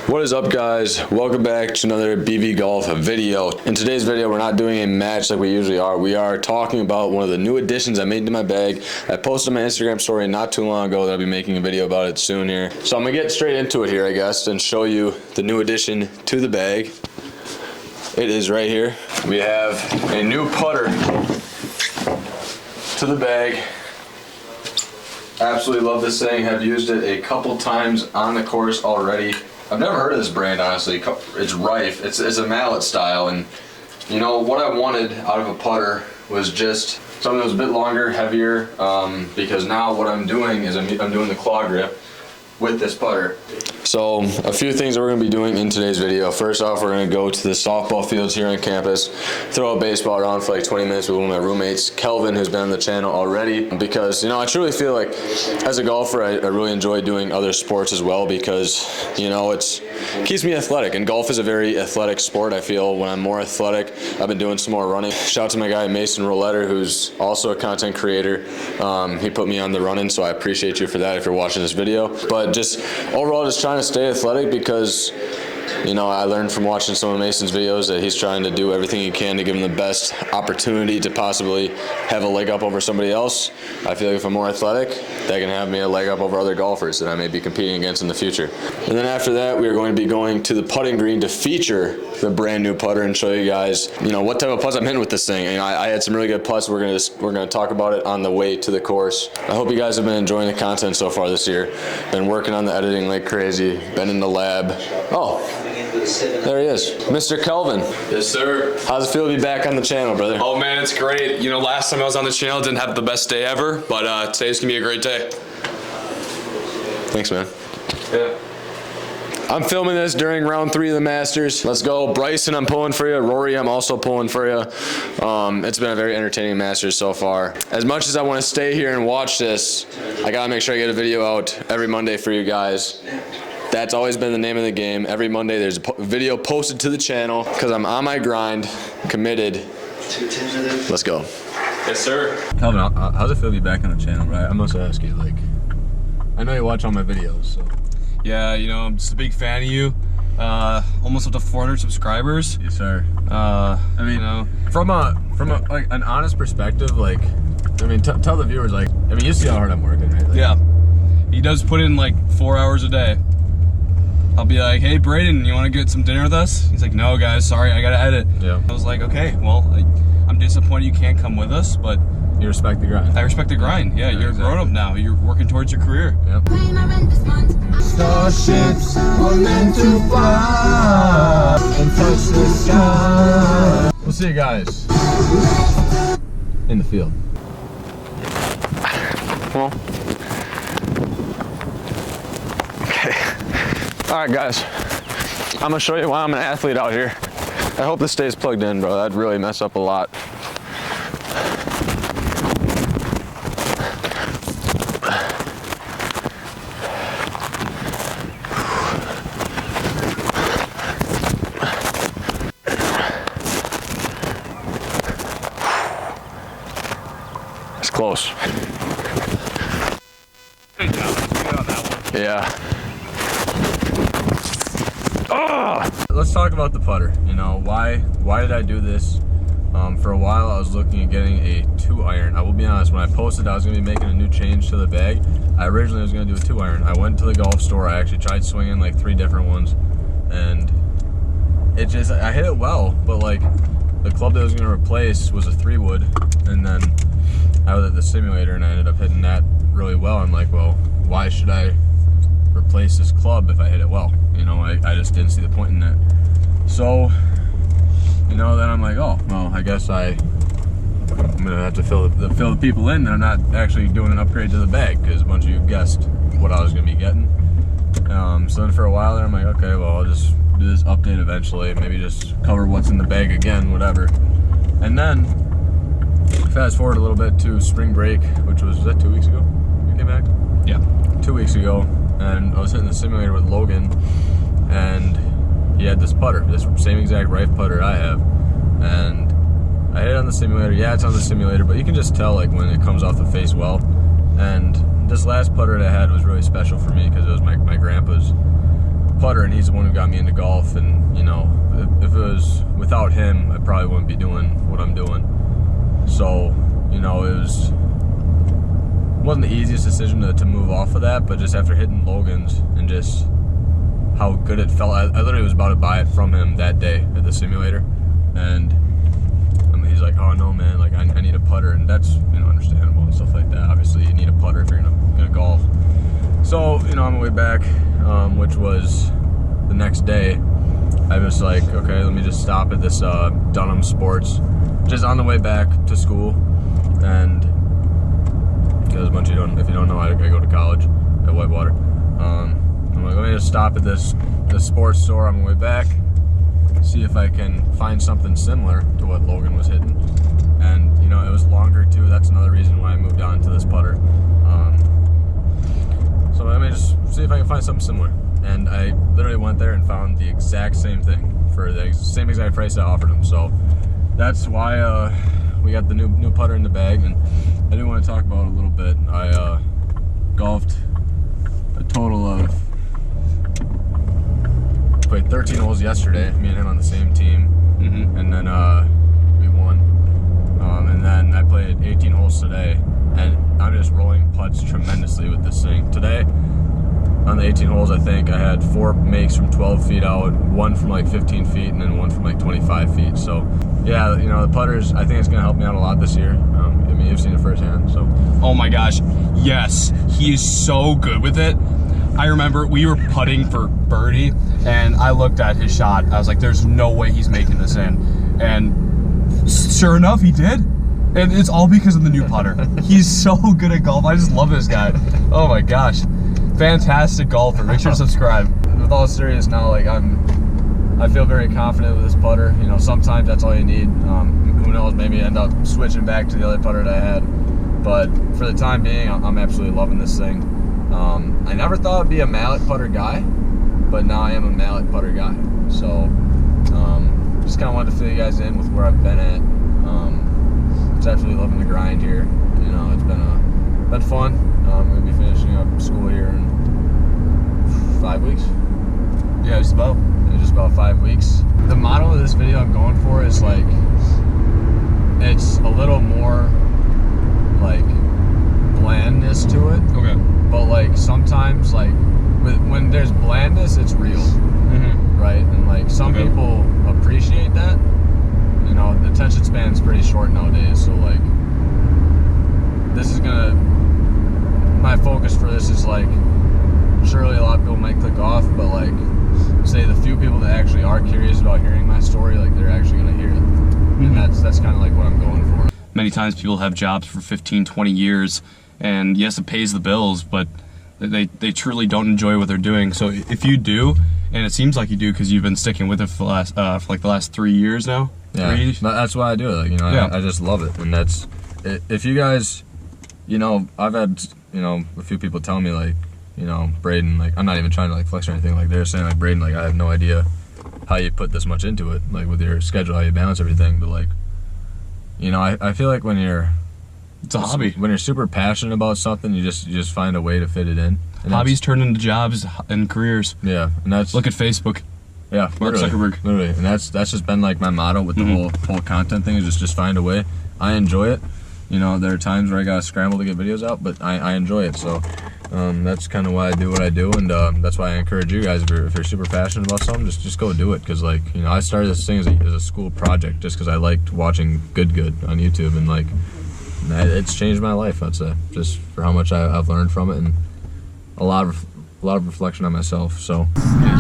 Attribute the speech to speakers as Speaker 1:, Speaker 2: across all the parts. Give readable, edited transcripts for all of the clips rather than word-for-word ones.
Speaker 1: What is up, guys? Welcome back to another BV Golf video. In today's video, we're not doing a match like we usually are. We are talking about one of the new additions I made to my bag. I posted my Instagram story not too long ago that I'll be making a video about it soon here. So I'm gonna get straight into it here, I guess, and show you the new addition to the bag. It is right here. We have a new putter to the bag. Absolutely love this thing. Have used it a couple times on the course already. I've never heard of this brand, honestly. It's Rife. It's a mallet style, and you know what I wanted out of a putter was just something that was a bit longer, heavier, because now what I'm doing is I'm doing the claw grip with this putter. So a few things that we're going to be doing in today's video. First off, we're going to go to the softball fields here on campus, throw a baseball around for like 20 minutes with one of my roommates, Kelvin, who's been on the channel already, because you know I truly feel like as a golfer I really enjoy doing other sports as well, because you know it keeps me athletic, and golf is a very athletic sport. I feel when I'm more athletic, I've been doing some more running. Shout out to my guy Mason Roletter, who's also a content creator. He put me on the running, so I appreciate you for that if you're watching this video. But just overall, just trying to stay athletic, because you know I learned from watching some of Mason's videos that he's trying to do everything he can to give him the best opportunity to possibly have a leg up over somebody else. I feel like if I'm more athletic, that can have me a leg up over other golfers that I may be competing against in the future. And then after that, we are going to be going to the putting green to feature the brand new putter and show you guys, you know, what type of putts I'm hitting with this thing. You know, I had some really good putts. We're gonna talk about it on the way to the course. I hope you guys have been enjoying the content so far this year. Been working on the editing like crazy. Been in the lab. Oh, there he is, Mr. Kelvin.
Speaker 2: Yes, sir.
Speaker 1: How's it feel to be back on the channel, brother?
Speaker 2: Oh man, it's great. You know, last time I was on the channel, didn't have the best day ever, but today's gonna be a great day.
Speaker 1: Thanks, man.
Speaker 2: Yeah.
Speaker 1: I'm filming this during round 3 of the Masters. Let's go. Bryson, I'm pulling for you. Rory, I'm also pulling for you. It's been a very entertaining Masters so far. As much as I want to stay here and watch this, I gotta make sure I get a video out every Monday for you guys. That's always been the name of the game. Every Monday there's a video posted to the channel, because I'm on my grind, committed. Let's go.
Speaker 2: Yes, sir.
Speaker 1: Calvin, how's it feel to be back on the channel, right? I must ask you, like, I know you watch all my videos, so.
Speaker 2: Yeah, you know, I'm just a big fan of you. Almost up to 400 subscribers.
Speaker 1: Yes, sir.
Speaker 2: I mean, you know,
Speaker 1: from like an honest perspective, like, I mean, tell the viewers, like, I mean, you see how hard I'm working, right? Like,
Speaker 2: yeah. He does put in like 4 hours a day. I'll be like, hey, Braden, you want to get some dinner with us? He's like, no, guys, sorry, I gotta edit. Yeah. I was like, okay, well, I'm disappointed you can't come with us, but
Speaker 1: you respect the grind.
Speaker 2: I respect the grind. Yeah, you're
Speaker 1: exactly.
Speaker 2: grown up now. You're working towards your career.
Speaker 1: Yep.
Speaker 3: Starships were meant to fly and touch the sky.
Speaker 1: We'll see you guys in the field. Well, okay. All right, guys. I'm gonna show you why I'm an athlete out here. I hope this stays plugged in, bro. That'd really mess up a lot. It's close. Yeah. Oh! Let's talk about the putter. You know, why did I do this? For a while I was looking at getting a 2-iron. I will be honest, when I posted I was going to be making a new change to the bag, I originally was going to do a 2-iron. I went to the golf store, I actually tried swinging like 3 different ones, and it just, I hit it well, but like the club that I was going to replace was a 3-wood, and then I was at the simulator and I ended up hitting that really well. I'm like, well, why should I replace this club if I hit it well? You know, I just didn't see the point in that. So, you know, then I'm like, oh, well, I guess I'm gonna have to fill the people in that I'm not actually doing an upgrade to the bag, because a bunch of you guessed what I was gonna be getting. So then for a while there, I'm like, okay, well, I'll just do this update eventually, maybe just cover what's in the bag again, whatever. And then fast forward a little bit to spring break, which was that 2 weeks ago? You came back?
Speaker 2: Yeah.
Speaker 1: 2 weeks ago, and I was hitting the simulator with Logan, and he had this putter, this same exact Rife putter I have, and I hit it on the simulator. Yeah, it's on the simulator, but you can just tell like when it comes off the face well. And this last putter that I had was really special for me because it was my grandpa's. putter, and he's the one who got me into golf. And you know, if it was without him, I probably wouldn't be doing what I'm doing. So, you know, wasn't the easiest decision to move off of that, but just after hitting Logan's and just how good it felt, I literally was about to buy it from him that day at the simulator, and he's like, "Oh no, man, like I need a putter," and that's, you know, understandable and stuff like that. Obviously, you need a putter if you're gonna golf. So, you know, on my way back, which was the next day, I was like, okay, let me just stop at this Dunham Sports, just on the way back to school, and because if you don't know, I go to college at Whitewater. I'm like, let me just stop at this sports store on my way back, see if I can find something similar to what Logan was hitting. And you know, it was longer too. That's another reason why I moved on to this putter. So let me just see if I can find something similar. And I literally went there and found the exact same thing for the same exact price I offered him. So that's why we got the new putter in the bag. And I do want to talk about it a little bit. I golfed a total of, played 13 holes yesterday, me and him on the same team, and then we won. And then I played 18 holes today, and I'm just rolling putts tremendously with this thing. Today, on the 18 holes, I think I had 4 makes from 12 feet out, 1 from like 15 feet, and then 1 from like 25 feet. So, yeah, you know, the putters, I think it's going to help me out a lot this year. I mean, you've seen it firsthand, so.
Speaker 2: Oh my gosh, yes, he is so good with it. I remember we were putting for birdie, and I looked at his shot. I was like, there's no way he's making this in. And sure enough, he did. And it's all because of the new putter. He's so good at golf. I just love this guy. Oh my gosh. Fantastic golfer. Make sure to subscribe. With all serious now, like I feel very confident with this putter. You know, sometimes that's all you need. Who knows, maybe end up switching back to the other putter that I had. But for the time being, I'm absolutely loving this thing. I never thought I'd be a mallet putter guy, but now I am a mallet putter guy. So just kind of wanted to fill you guys in with where I've been at. Just absolutely loving the grind here. You know, it's been fun. I'm gonna be finishing up school here in 5 weeks. Yeah, just about 5 weeks. The motto of this video I'm going for is like, it's a little more like blandness to it. Okay. But like sometimes, like when there's blandness, it's real, right? And like some people appreciate that. You know, the attention span's pretty short nowadays. So like, this is my focus for this is like, surely a lot of people might click off, but like, say the few people that actually are curious about hearing my story, like they're actually gonna hear it. And that's kind of like what I'm going for. Many times people have jobs for 15, 20 years, and yes, it pays the bills, but they truly don't enjoy what they're doing. So if you do, and it seems like you do because you've been sticking with it for the last 3 years now.
Speaker 1: Yeah, that's why I do it. Like, you know, I just love it, and that's, if you guys, you know, I've had, you know, a few people tell me like, you know, Braden, like, I'm not even trying to like flex or anything, like they're saying like, Braden, like I have no idea how you put this much into it, like with your schedule, how you balance everything, but like, you know, I feel like when it's a hobby. When you're super passionate about something, you just find a way to fit it in. And
Speaker 2: hobbies turn into jobs and careers.
Speaker 1: Yeah, and that's,
Speaker 2: look at Facebook.
Speaker 1: Yeah,
Speaker 2: Mark Zuckerberg.
Speaker 1: Literally, and that's just been like my motto with the whole content thing, is just find a way. I enjoy it. You know, there are times where I gotta scramble to get videos out, but I enjoy it. So that's kind of why I do what I do, and that's why I encourage you guys, if you're super passionate about something, just go do it. Because like, you know, I started this thing as a school project just because I liked watching Good on YouTube, and like, it's changed my life, I'd say, just for how much I've learned from it, and a lot of reflection on myself. So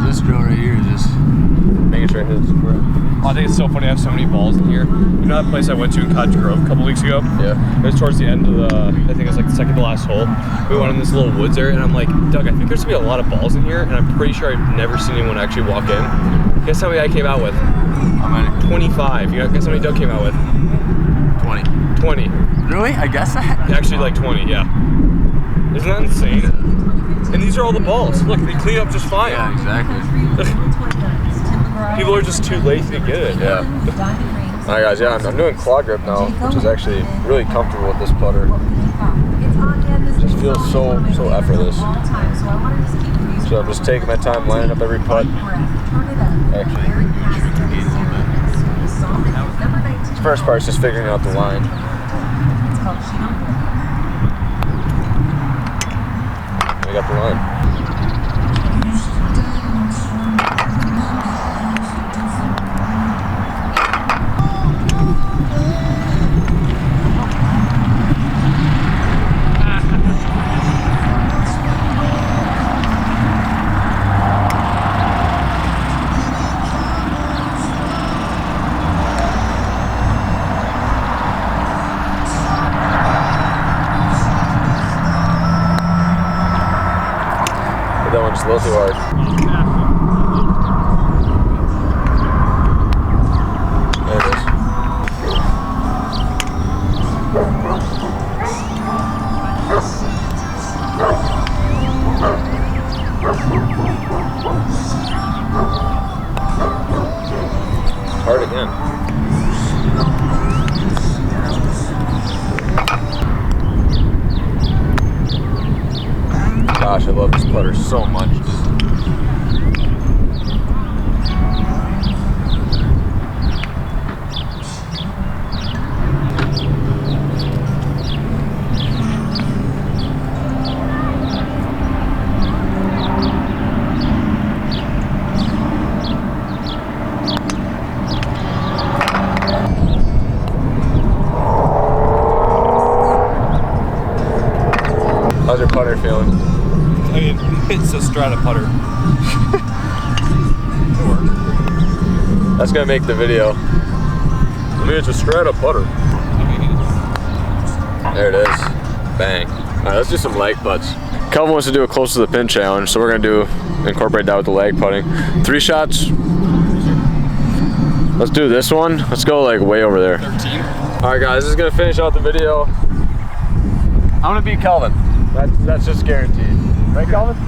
Speaker 1: this drill right here is just making sure I hit it square.
Speaker 2: I think it's so funny I have so many balls in here. You know that place I went to in Cottage Grove a couple weeks ago?
Speaker 1: Yeah.
Speaker 2: It was towards the end of the, I think it was like the second to last hole. We went in this little woods area, and I'm like, Doug, I think there's gonna be a lot of balls in here, and I'm pretty sure I've never seen anyone actually walk in. Guess how many I came out with?
Speaker 1: How many?
Speaker 2: 25. Guess how many Doug came out with? 20.
Speaker 1: Really? I guess that?
Speaker 2: Actually like 20, yeah. Isn't that insane? And these are all the balls. Look, they clean up just fine.
Speaker 1: Yeah, exactly.
Speaker 2: People are just too lazy to get it.
Speaker 1: Yeah. Alright guys, yeah, I'm doing claw grip now, which is actually really comfortable with this putter. It just feels so effortless. So I'm just taking my time lining up every putt. Actually, this first part's just figuring out the line. We got the line. That one's a little too hard. There it is. Hard again. Gosh, I love this putter so much. How's your putter feeling?
Speaker 2: I mean, it's a strata putter.
Speaker 1: That's gonna make the video. I mean, it's a strata putter. There it is. Bang. All right, let's do some lag putts. Kelvin wants to do a close to the pin challenge, so we're gonna incorporate that with the lag putting. 3 shots. Let's do this one. Let's go like way over there.
Speaker 2: 13.
Speaker 1: All right, guys, this is gonna finish out the video. I'm gonna beat Kelvin. That's just guaranteed. Right, Kelvin?
Speaker 2: Okay.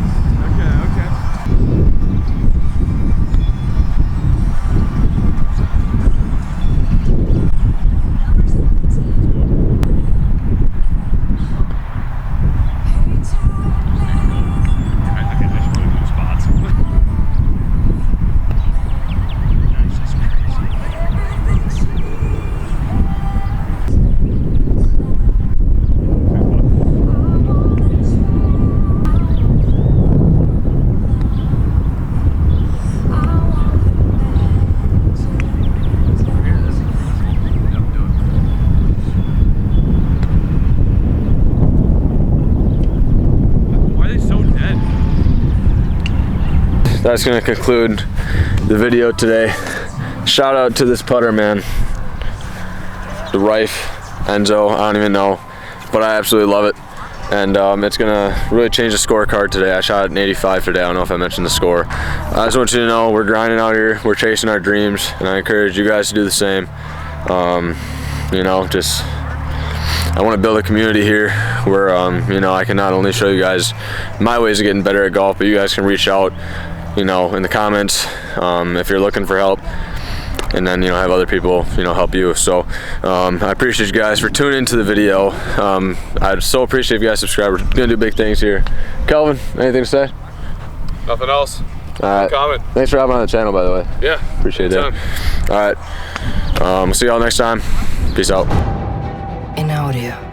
Speaker 1: That's gonna conclude the video today. Shout out to this putter, man. The Rife Enzo, I don't even know, but I absolutely love it. And it's gonna really change the scorecard today. I shot an 85 today. I don't know if I mentioned the score. I just want you to know we're grinding out here, we're chasing our dreams, and I encourage you guys to do the same. You know, just I want to build a community here where you know, I can not only show you guys my ways of getting better at golf, but you guys can reach out, you know, in the comments if you're looking for help, and then, you know, have other people, you know, help you. So I appreciate you guys for tuning into the video. I'd so appreciate if you guys subscribe. We're gonna do big things here. Kelvin, anything to say?
Speaker 2: Nothing else.
Speaker 1: All right.
Speaker 2: Comment.
Speaker 1: Thanks for having on the channel, by the way.
Speaker 2: Yeah.
Speaker 1: Appreciate it. All right. We'll see y'all next time. Peace out.
Speaker 4: In audio.